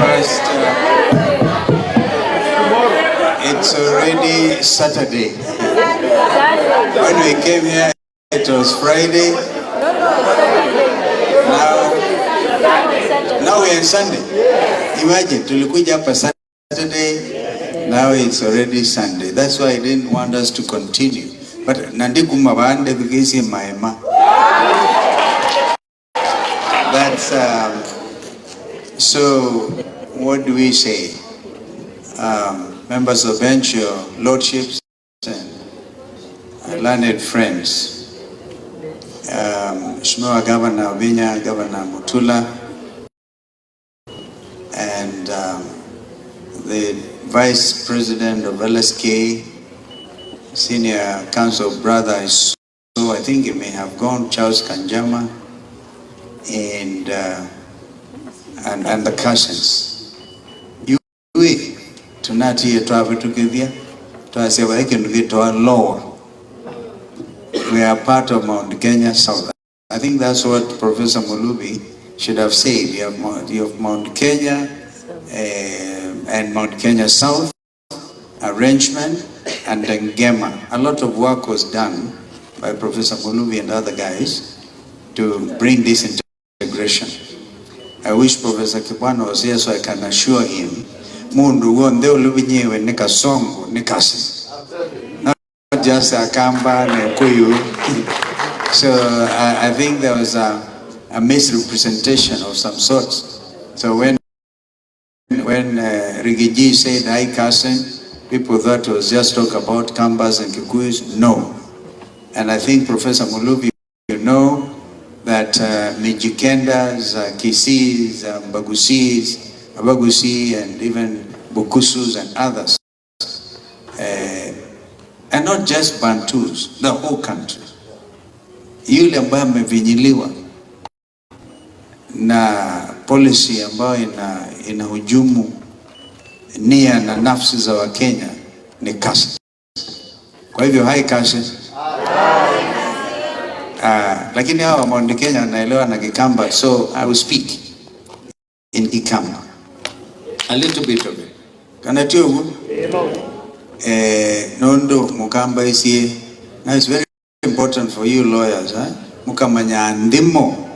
First, it's already Saturday. When we came here, it was Friday. Now we're on Sunday. Imagine, tulikuja hapa Saturday, now it's already Sunday. That's why I didn't want us to continue. But nandiku mabande bigisi maema. That's so. What do we say? Members of bench, your lordships, and learned friends. Mheshimiwa Governor Vinya, Governor Mutula, and the Vice President of LSK, Senior Council Brother, so I think he may have gone, Charles Kanjama, and the cousins. We tonight here travel together to say I can get to our lower. We are part of Mount Kenya South. I think that's what Professor Mulubi should have said. You have Mount Kenya and Mount Kenya South arrangement and then Gema. A lot of work was done by Professor Mulubi and other guys to bring this integration. I wish Professor Kibwana was here so I can assure him mundu wonde ulubinyewe nika songo nikasi. Not just a kamba and kuyu. So I think there was a misrepresentation of some sorts. So when Rigiji said I cousin, people thought it was just talk about Kambas and Kikuyus. No. And I think Professor Mulubi, you know that Mijikendas, Kisis, Bagusi, and even Bukusus and others, and not just Bantus, the whole country. Yule ambaye amevinyiliwa na policy ambayo inahujumu nia na nafsi za Wakenya ni kasi. Kwa hivyo hai kasi. Lakini hawa Mount Kenya wanaelewa na Kikamba, so I will speak in Kikamba. A little bit of it. Kana tiyo nondo mukamba isi. Now it's very important for you lawyers, mukamanya ndimo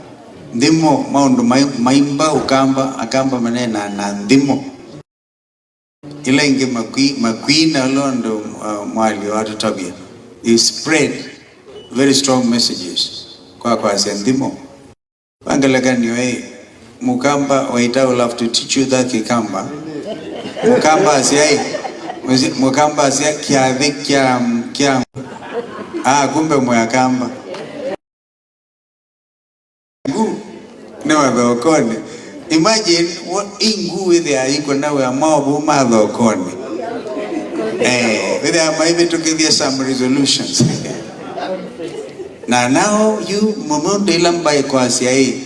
maundu maimba ukamba akamba manena na ndimo. Ila inge makwina londo mwali watu tabia. You spread very strong messages kwa ndimo. Wangalagani wei Mukamba waita will have to teach you that Kikamba. Mukamba asiyai kiadhi kia kumbe mwakamba. Newa dhokoni. Imagine what ingu with the aiko nawe amabu madhokoni. With the amaibe to give you some resolutions. Now you mumundu ilambai kwa siyai.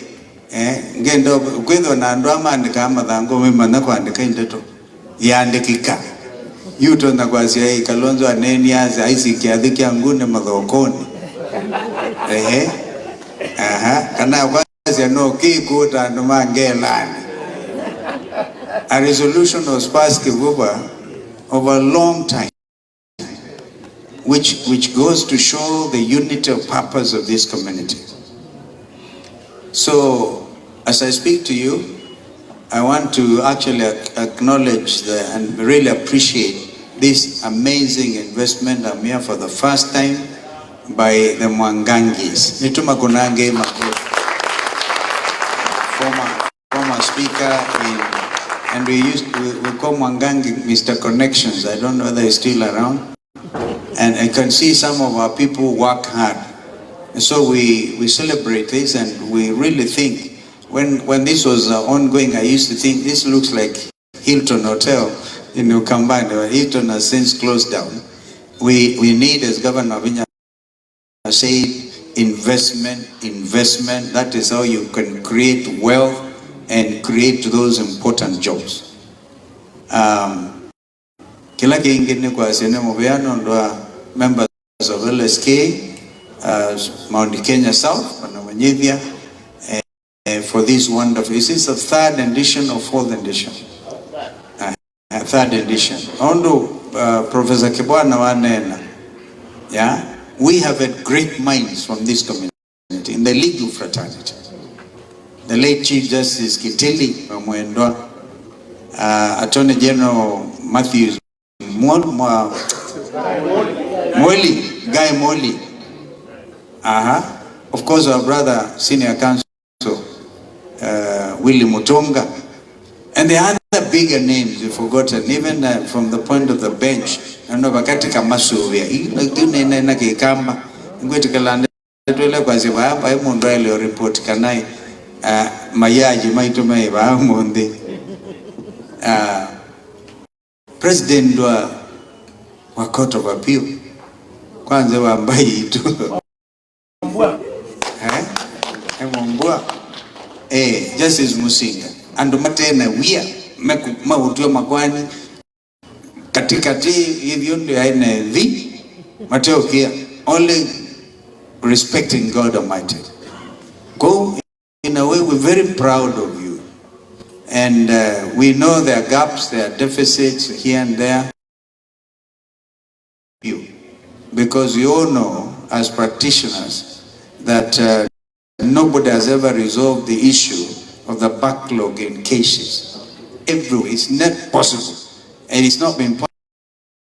Ngendo kwetho na ndo amandika amathango memana kwandika inteto yandikika yuto na kwasia Kalonzo aneni aza aisi kiathikia ngune mathokoni kana kwasia no kikuta ndo mangelani. A resolution was passed over a long time which goes to show the unity of purpose of this community. So, as I speak to you, I want to actually acknowledge and really appreciate this amazing investment. I'm here for the first time by the Mwangangis. Nituma Kunange, former speaker, and we call Mwangangi Mr. Connections. I don't know whether he's still around. And I can see some of our people work hard. And so we celebrate this, and we really think, when this was ongoing, I used to think this looks like Hilton Hotel in Ukambani. Hilton has since closed down. We need, as Governor Vinya said, investment. That is how you can create wealth and create those important jobs. Kila kingine kwa sehemu mobiano ndo members of LSK, Mount Kenya South, Wanawanyithia, for this wonderful. This is the third edition or fourth edition? Third edition. Ondo Professor Kibwana Wanena. Yeah, we have had great minds from this community in the legal fraternity. The late Chief Justice Kitili Mwendwa, Attorney General Matthews Guy Moli. Of course, our brother Senior Counsel Willie Mutonga, and the other bigger names you've forgotten, even from the point of the bench. I know Bakatika Masuvia, Nina Kikamba, Ngwetikala, I Mundrail report Kanai, Mayaji, Maitume, Bahamundi, President wa Court of Appeal, Kwanza wa Mbai tu. Justice Musinga and Matena wia mautio makwani katikati hivyo ndio haina vi Mateo kia only respecting God Almighty. Go in a way, we're very proud of you, and we know there are gaps, there are deficits here and there, because you all know as practitioners that nobody has ever resolved the issue of the backlog in cases. Everywhere, it's not possible, and it's not been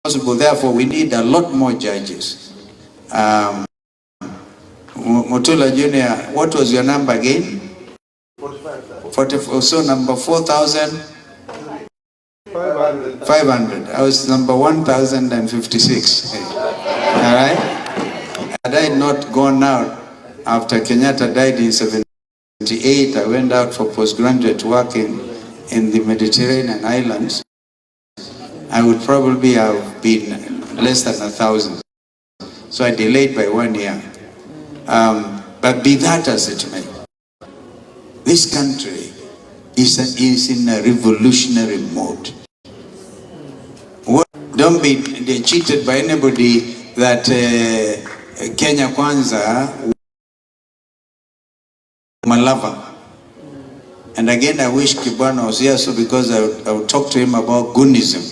possible. Therefore, we need a lot more judges. Mutula Junior, what was your number again? 44. So number 4,500. I was number 1,056. All right. Had I not gone out after Kenyatta died in 78, I went out for postgraduate work in the Mediterranean islands. I would probably have been less than 1,000. So I delayed by 1 year. But be that as it may, this country is in a revolutionary mode. Don't be cheated by anybody that Kenya Kwanza Malava. And again, I wish Kibwana was here, so because I would talk to him about Gunism.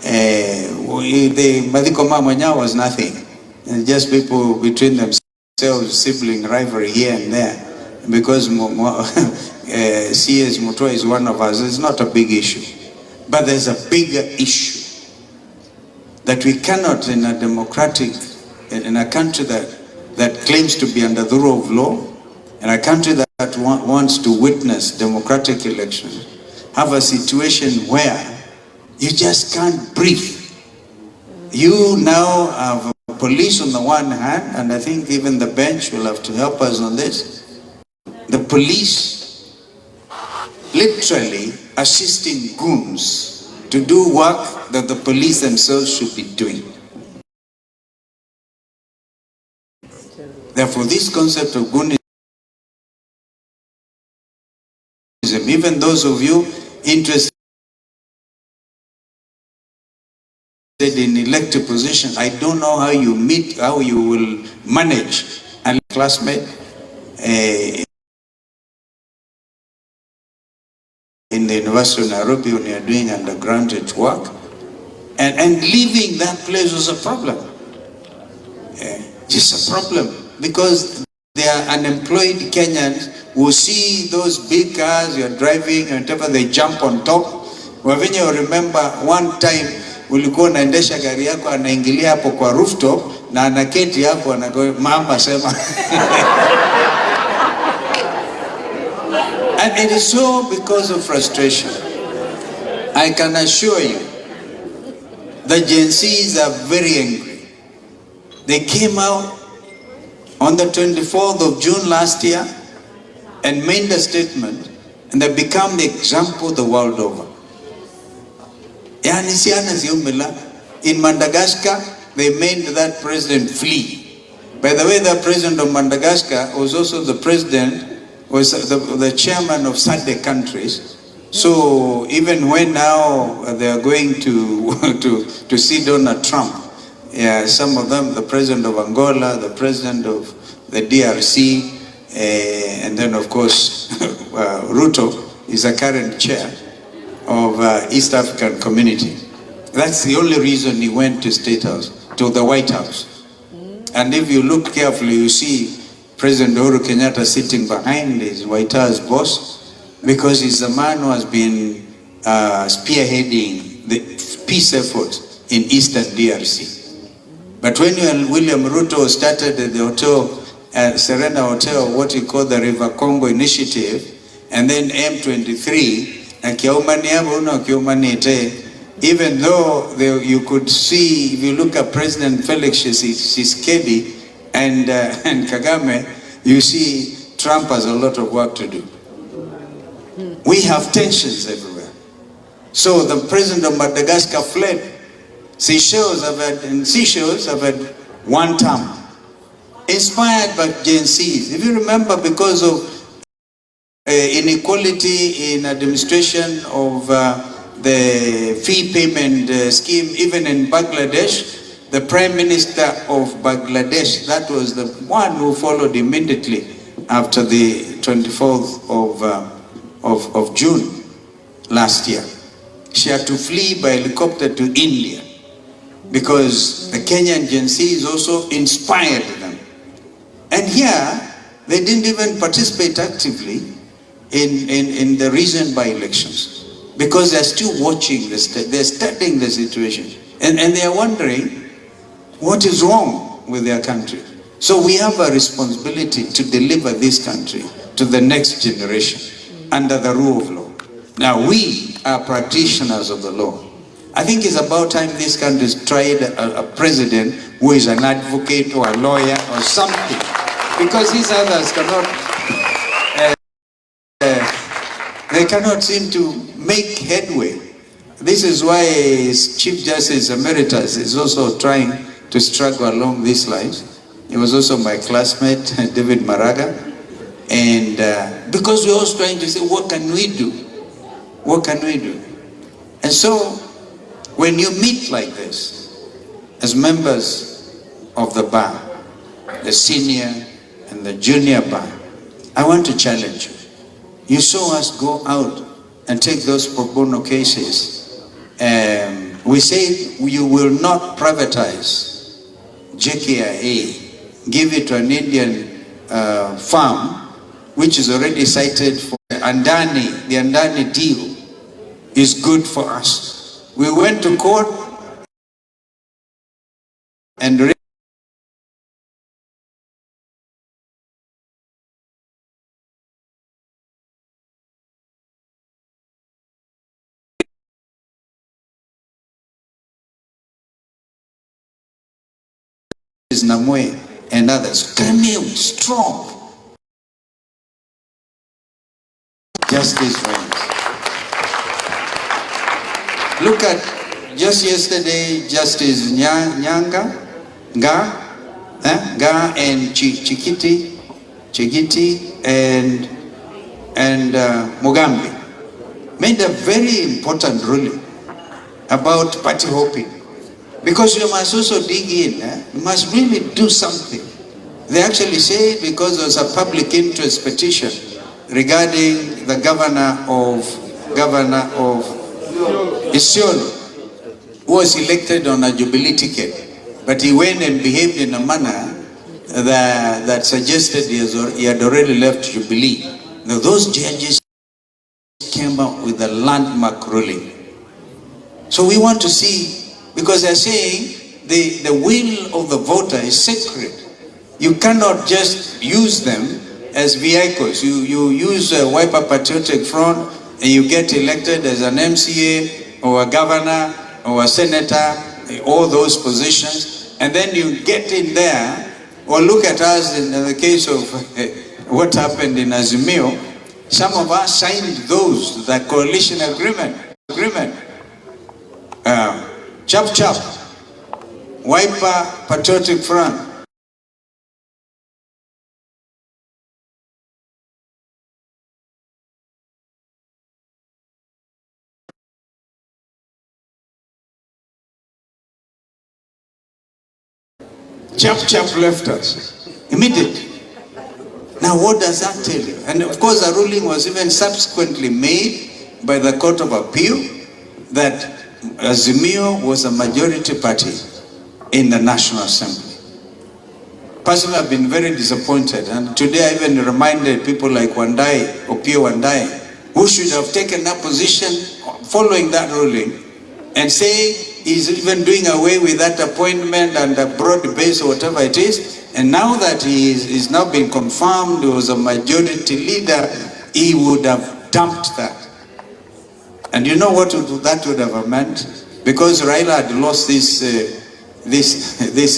The Madhikoma Mwanya was nothing. And just people between themselves, sibling rivalry here and there. Because CS Mutua is one of us, it's not a big issue. But there's a bigger issue that we cannot, in a democratic, in a country that claims to be under the rule of law, in a country that wants to witness democratic elections, have a situation where you just can't breathe. You now have police on the one hand, and I think even the bench will have to help us on this. The police literally assisting goons to do work that the police themselves should be doing. Therefore, this concept of goonism, even those of you interested in elected positions, I don't know how you will manage a classmate in the University of Nairobi when you're doing undergraduate work, and leaving that place was a problem. Just a problem, because there are unemployed Kenyans who see those big cars you're driving and whatever, they jump on top. When you remember one time ulikuwa unaendesha gari yako anaingilia hapo kwa rooftop na anaketi hapo anago mama sema. And it is so because of frustration. I can assure you, the Gen Zs are very angry. They came out on the 24th of June last year and made a statement, and they become the example the world over. In Madagascar, they made that president flee. By the way, the president of Madagascar was also the president, was the chairman of SADC countries. So even when now they are going to see Donald Trump, some of them, the president of Angola, the president of the DRC, And then, of course, Ruto is a current chair of East African Community. That's the only reason he went to State House, to the White House. And if you look carefully, you see President Uhuru Kenyatta sitting behind his White House boss, because he's the man who has been spearheading the peace efforts in Eastern DRC. But when William Ruto started at the hotel, Serena Hotel, what we call the River Congo Initiative, and then M23, even though you could see, if you look at President Felix Tshisekedi and Kagame, you see Trump has a lot of work to do. We have tensions everywhere. So the president of Madagascar fled. Seychelles have had one term, inspired by Gen Zs. If you remember, because of inequality in administration of the fee payment scheme, even in Bangladesh, the Prime Minister of Bangladesh, that was the one who followed immediately after the 24th of June last year. She had to flee by helicopter to India, because the Kenyan Gen Zs also inspired them. And here, they didn't even participate actively in the recent by-elections, because they're still watching, they're studying the situation. And they are wondering what is wrong with their country. So we have a responsibility to deliver this country to the next generation under the rule of law. Now, we are practitioners of the law. I think it's about time this country's tried a president who is an advocate or a lawyer or something, because these others cannot, they cannot seem to make headway. This is why Chief Justice Emeritus is also trying to struggle along these lines. He was also my classmate, David Maraga, and because we're always trying to say, what can we do? What can we do? And so, when you meet like this, as members of the bar, the senior and the junior bar, I want to challenge you. You saw us go out and take those pro bono cases. We say you will not privatize JKIA, give it to an Indian farm, which is already cited for Andani. The Andani deal is good for us. We went to court and Namwe and others came in strong. Justice reigns. Look at just yesterday, Justice Nyanga, Ga and Chikiti and Mugambi made a very important ruling about party hopping. Because you must also dig in, you must really do something. They actually say, because there's a public interest petition regarding the governor of Isiolo, who was elected on a Jubilee ticket, but he went and behaved in a manner that suggested he had already left Jubilee. Now those judges came up with a landmark ruling. So we want to see, because they're saying the will of the voter is sacred. You cannot just use them as vehicles. You use a Wiper Patriotic Front and you get elected as an MCA or a governor or a senator, all those positions, and then you get in there. Or look at us in the case of what happened in Azimio. Some of us signed those, the coalition agreement. Chap, Wiper Patriotic Front. Chap left us immediately. Now what does that tell you? And of course a ruling was even subsequently made by the Court of Appeal that Azimio was a majority party in the National Assembly. Personally, I've been very disappointed, and today I even reminded people like Wandai, Opiyo Wandai, who should have taken that position following that ruling and say he's even doing away with that appointment and a broad base or whatever it is. And now that he is now been confirmed he was a majority leader, he would have dumped that. And you know what that would have meant? Because Raila had lost this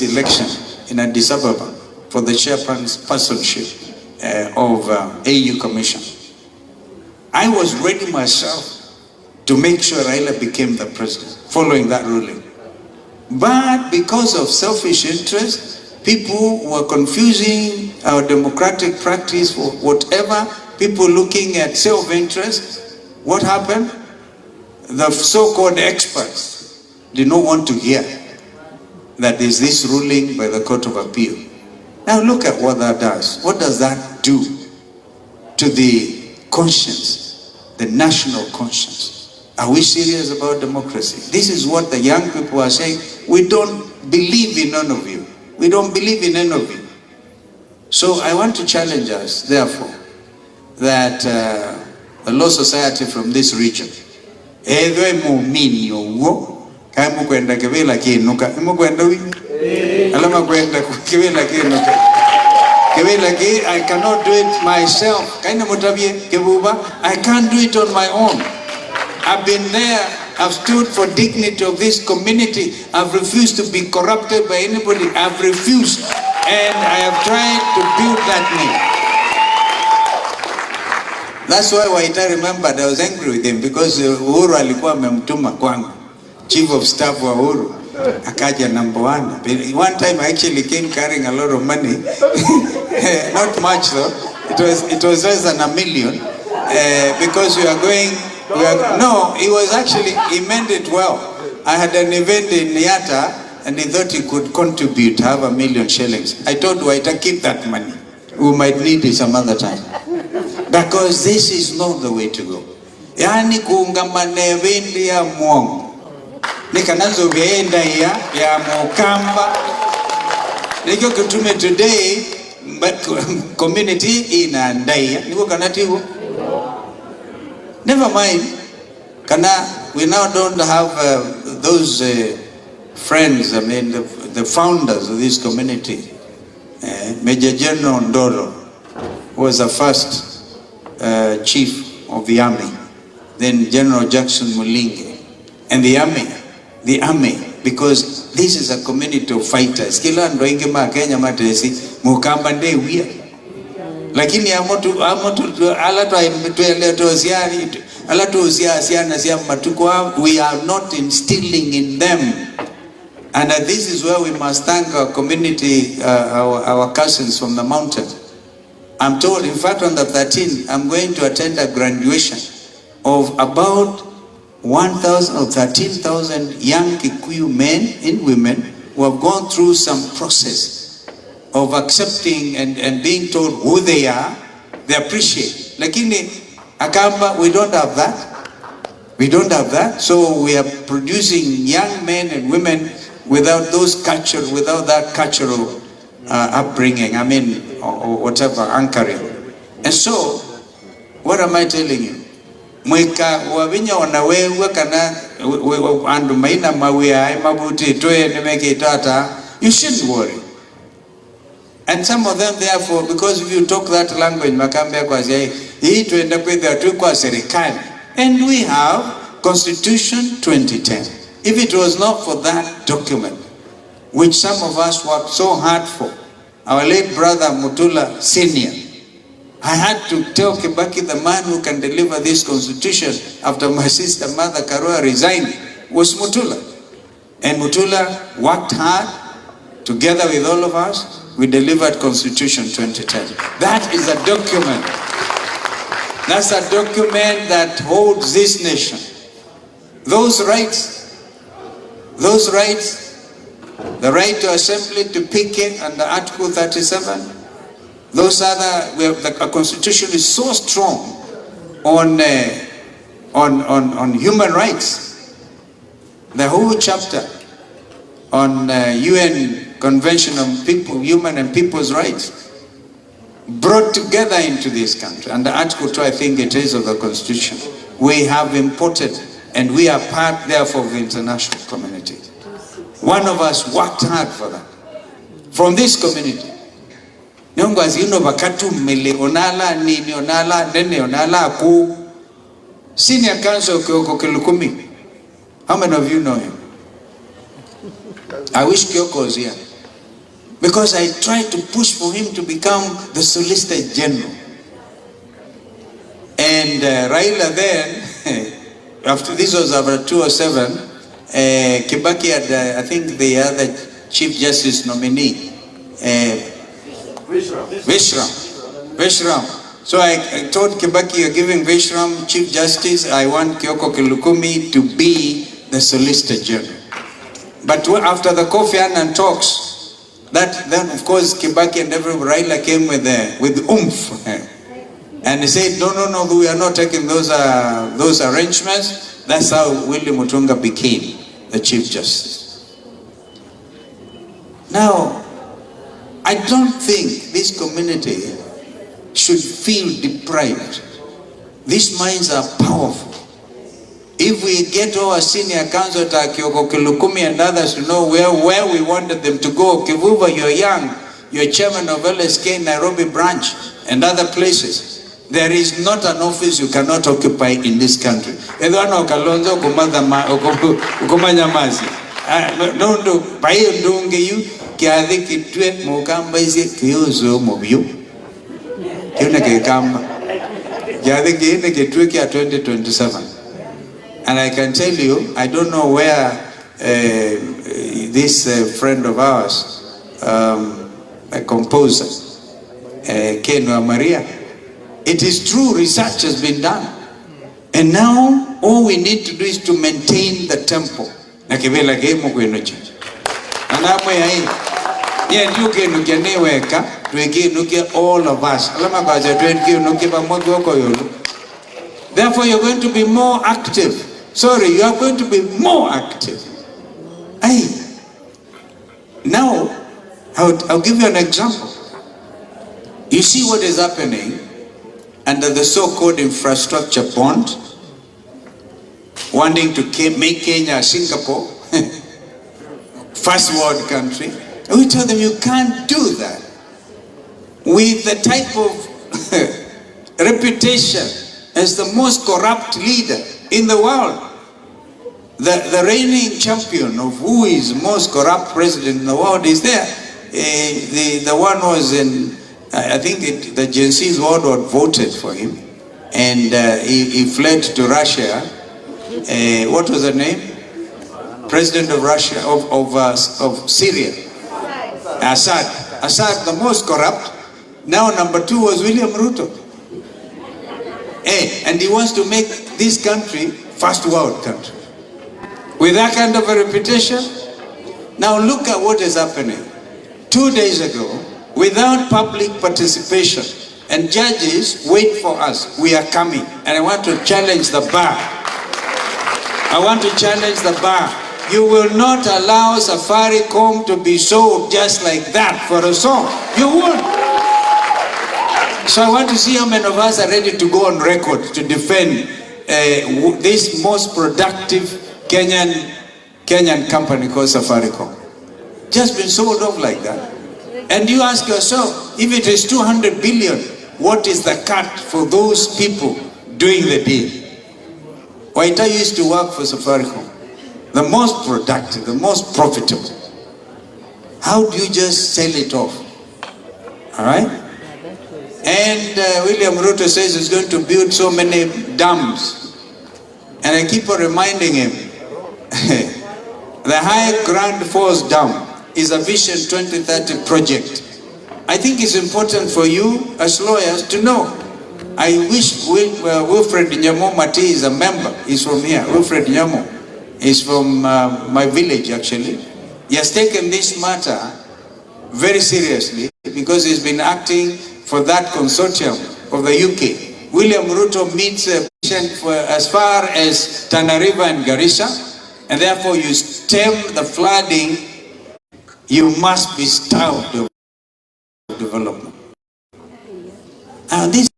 election in Addis Ababa for the chairpersonship of AU Commission. I was ready myself to make sure Raila became the president following that ruling. But because of selfish interest, people were confusing our democratic practice for whatever, people looking at self-interest. What happened? The so-called experts did not want to hear that there's this ruling by the Court of Appeal. Now look at what that does. What does that do to the conscience, the national conscience? Are we serious about democracy? This is what the young people are saying. We don't believe in none of you. We don't believe in any of you. So I want to challenge us, therefore, that the law society from this region, I cannot do it myself. I can't do it on my own. I've been there. I've stood for dignity of this community. I've refused to be corrupted by anybody. I've refused. And I have tried to build that name. That's why Waita remembered I was angry with him, because Uhuru alikuwa amemtuma kwangu, chief of staff wa Uhuru akaja number one. One time I actually came carrying a lot of money. Not much though. It was less than $1 million, because we are going. No, he was actually, he meant it well. I had an event in Niata and he thought he could contribute, have $1 million shillings. I told Waita, keep that money. We might need it some other time. Because this is not the way to go. Yani kuungamane vendi ya mwongo. Nikanazo veenda ya mukamba. Nikyo kutume today, but community ina ndaya. Niko kanativo. Never mind. We now don't have those friends, I mean, the founders of this community. Major General Ndoro was the first chief of the army. Then General Jackson Mulinge. And the army, because this is a community of fighters. Kila ndoinge Kenya matesi, mukamba nde wia. Lakini we are not instilling in them. And this is where we must thank our community, our cousins from the mountain. I'm told, in fact, on the 13th, I'm going to attend a graduation of about 1,000 or 13,000 young Kikuyu men and women who have gone through some process of accepting and being told who they are. They appreciate. Lakini Akamba, we don't have that. We don't have that. So we are producing young men and women without that cultural upbringing, I mean, or whatever, anchoring. And so, what am I telling you? Mweka wavinya wanawewe kana andu maina mawia mabuti toe nemeke tata. You shouldn't worry. And some of them, therefore, because if you talk that language, makambia kwa zai, hii tuenda kwenda tu kwa serikali. And we have Constitution 2010. If it was not for that document, which some of us worked so hard for, our late brother Mutula Senior, I had to tell Kibaki, the man who can deliver this constitution after my sister Mother Karua resigned, was Mutula. And Mutula worked hard together with all of us. We delivered Constitution 2010. That is a document. That's a document that holds this nation. Those rights, the right to assembly, to picket under Article 37, Those other, the constitution is so strong on human rights. The whole chapter on UN Convention on Human and People's Rights brought together into this country. And the Article 2, I think it is, of the Constitution, we have imported, and we are part, therefore, of the international community. One of us worked hard for that. From this community. Nyongo azino bakatu mele onala nini onala nene onala ku senior counsel Kyoko Kilukumi. How many of you know him? I wish Kyoko was here, because I tried to push for him to become the Solicitor General. And Raila then, after this was after 2007, Kibaki had, I think the other Chief Justice nominee, Vishram. So I told Kibaki, you're giving Vishram Chief Justice, I want Kyoko Kilukumi to be the Solicitor General. But after the Kofi Annan talks, then of course Kibaki and Raila came with oomph. And he said, no, we are not taking those arrangements. That's how William Mutunga became the Chief Justice. Now, I don't think this community should feel deprived. These minds are powerful. If we get our senior counsel, Kyoko Kilukumi and others, to know where we wanted them to go, Kivuva, you're young, you're chairman of LSK Nairobi branch and other places. There is not an office you cannot occupy in this country. Edwano Kalonzo kumanyamazi. No, by doing you, kiadhi kitwe mukamba izi kiuzo mobiyo. Kiuna kikamba. Kiadhi kiine kitwe kia 2027. And I can tell you, I don't know where this friend of ours, a composer, Kenwa Maria, it is true, research has been done. And now, all we need to do is to maintain the tempo. Nakibela game kwenucha. Anamwe hai. Yeah, you can nuke nuke all of us. Alama kaza nuke pamoja wako yolo. Therefore, you're going to be more active. Sorry, you are going to be more active. Now, I'll give you an example. You see what is happening under the so-called infrastructure bond, wanting to make Kenya Singapore, first world country. And we tell them you can't do that. With the type of reputation as the most corrupt leader in the world, the reigning champion of who is most corrupt president in the world is there. The one was in, I think the Gen Z's world voted for him, and he fled to Russia. What was the name? President of Russia, of Syria. Assad, the most corrupt. Now number 2 was William Ruto. And he wants to make this country first world country. With that kind of a reputation. Now look at what is happening. 2 days ago, without public participation, and judges wait for us, we are coming. And I want to challenge the bar. I want to challenge the bar. You will not allow Safaricom to be sold just like that for a song. You won't. So I want to see how many of us are ready to go on record to defend this most productive Kenyan company called Safaricom. Just been sold off like that. And you ask yourself, if it is 200 billion, what is the cut for those people doing the deal? Waita used to work for Safaricom. The most productive, the most profitable. How do you just sell it off? All right? And William Ruto says he's going to build so many dams. And I keep on reminding him, the High Grand Falls Dam is a Vision 2030 project. I think it's important for you as lawyers to know. I wish Wilfred Nyamo Mati is a member. He's from here. Wilfred Nyamo is from my village, actually. He has taken this matter very seriously because he's been acting for that consortium of the UK. William Ruto meets a patient for as far as Tana River and Garissa, and therefore you stem the flooding, you must be starved of development. And this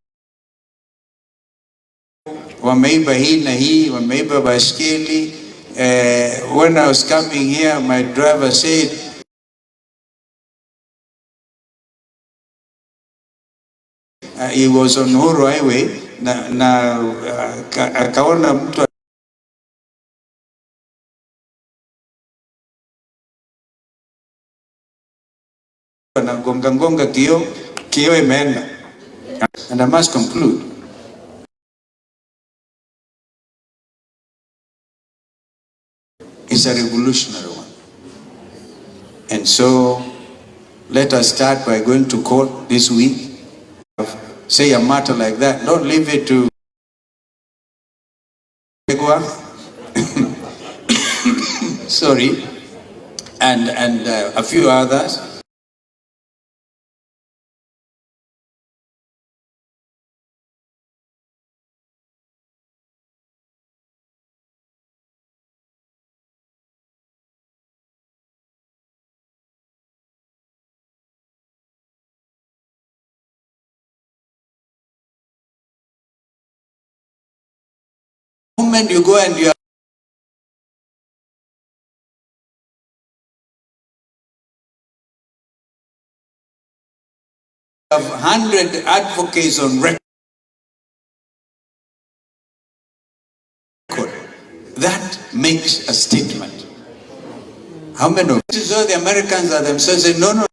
wameiba hii na hii, wameiba baiskeli. When I was coming here, my driver said, he was on Uhuru Highway, akaona mtu anagonga kio imeenda. And I must conclude. It's a revolutionary one. And so let us start by going to court this week. Say a matter like that. Don't leave it to sorry, and a few others. The moment you go and you have 100 advocates on record, that makes a statement. How many of the Americans are themselves saying, no,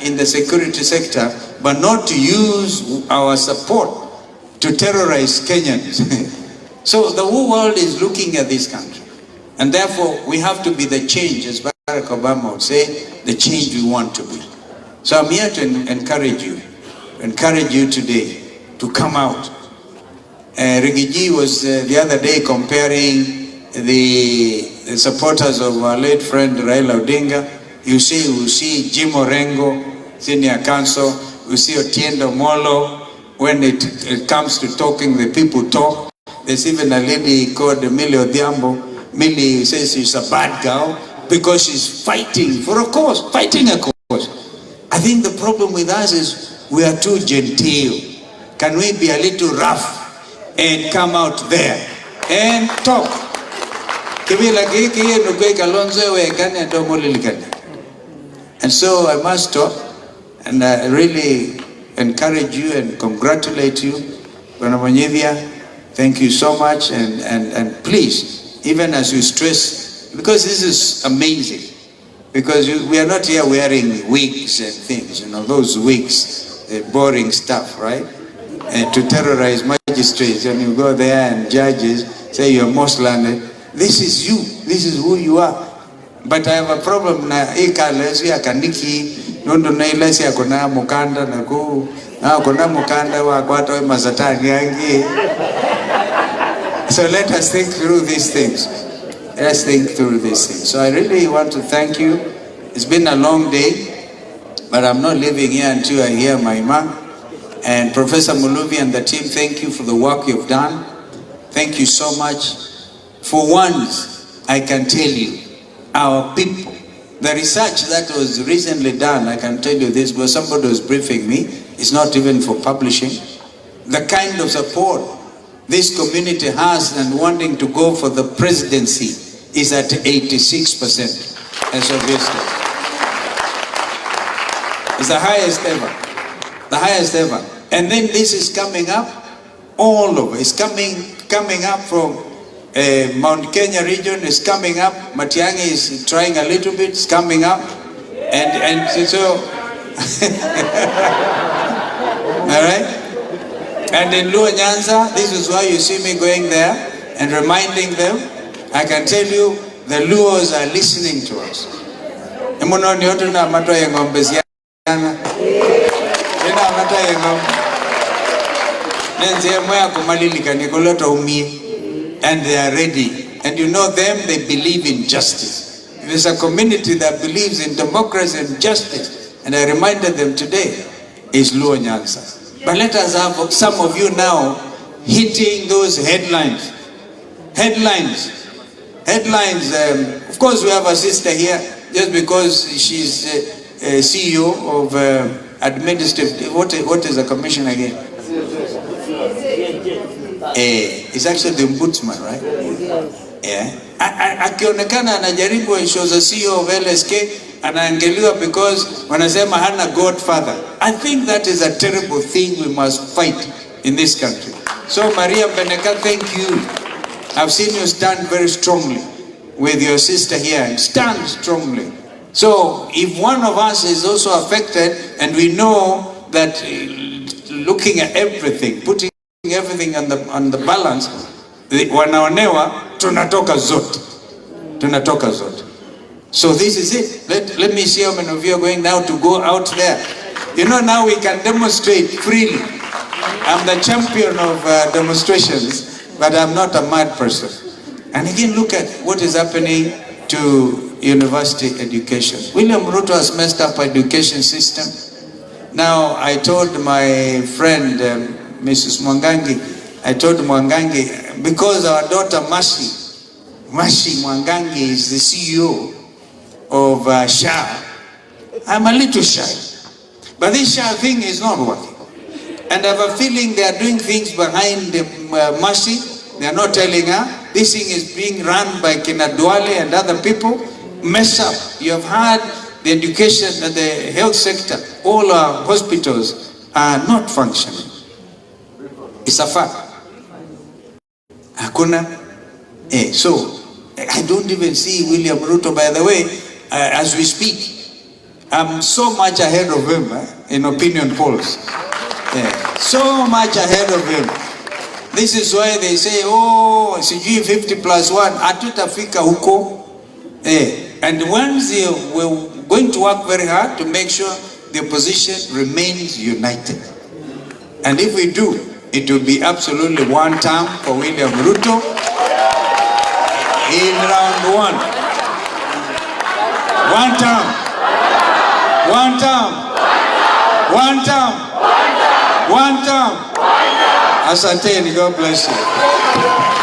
in the security sector, but not to use our support to terrorize Kenyans. So the whole world is looking at this country. And therefore, we have to be the change, as Barack Obama would say, the change we want to be. So I'm here to encourage you today to come out. Rigiji was the other day comparing the supporters of our late friend Raila Odinga. You see Jim Orengo, senior counsel. You see Otiendo Molo. When it comes to talking, the people talk. There's even a lady called Millie Odhiambo. Millie says she's a bad girl because she's fighting for a cause, fighting a cause. I think the problem with us is we are too genteel. Can we be a little rough and come out there and talk? And so I must stop, and I really encourage you and congratulate you. Thank you so much, and please, even as you stress, because this is amazing, because we are not here wearing wigs and things, those wigs, boring stuff, right? And to terrorize magistrates, and you go there and judges say you're most learned. This is you, this is who you are. But I have a problem na ikalesi ya kaniki, nondo na ilesi ya kuna mukanda na kuna mukanda wa kwata we mazatani yangi. So let us think through these things. Let's think through these things. So I really want to thank you. It's been a long day, but I'm not leaving here until I hear my man. And Professor Muluvi and the team, thank you for the work you've done. Thank you so much. For once, I can tell you, our people, the research that was recently done, I can tell you this, because somebody was briefing me, it's not even for publishing. The kind of support this community has and wanting to go for the presidency is at 86% as of yesterday. It's the highest ever. The highest ever. And then this is coming up all over. It's coming up from Mount Kenya region, is coming up. Matiang'i is trying a little bit, it's coming up. And so, all right? And in Luo Nyanza, this is why you see me going there and reminding them. I can tell you, the Luos are listening to us. And they are ready. And you know them, they believe in justice. there's a community that believes in democracy and justice, and I reminded them today, is Luo Nyanza. But let us have some of you now hitting those headlines. Headlines. Of course, we have a sister here, just because she's a CEO of administrative. What is a commission again? It's actually the ombudsman, right? Yeah. Akionekana anajaribu, she was a CEO of LSK, anaangeliwa because wanasema hana godfather. I think that is a terrible thing we must fight in this country. So Maria Beneka, thank you. I've seen you stand very strongly with your sister here, and stand strongly. So if one of us is also affected, and we know that looking at everything, putting everything on the balance, wanaonewa tunatoka zote. So this is it. Let me see how many of you are going now to go out there. You know, now we can demonstrate freely. I'm the champion of demonstrations, but I'm not a mad person. And again, look at what is happening to university education. William Ruto has messed up education system. Now, I told my friend, Mrs. Mwangangi, because our daughter Mashi Mwangangi is the CEO of SHA, I'm a little shy. But this SHA thing is not working. And I have a feeling they are doing things behind Mashi. They are not telling her. This thing is being run by Kina Duale and other people. Mess up. You have had the education and the health sector. All our hospitals are not functioning. It's a fact. Hakuna. So, I don't even see William Ruto, by the way, as we speak. I'm so much ahead of him in opinion polls. So much ahead of him. This is why they say, oh, CG 50+1, hatutafika huko. And once we're going to work very hard to make sure the opposition remains united. And if we do, it will be absolutely one term for William Ruto in round one. One term. Asanteni, God bless you.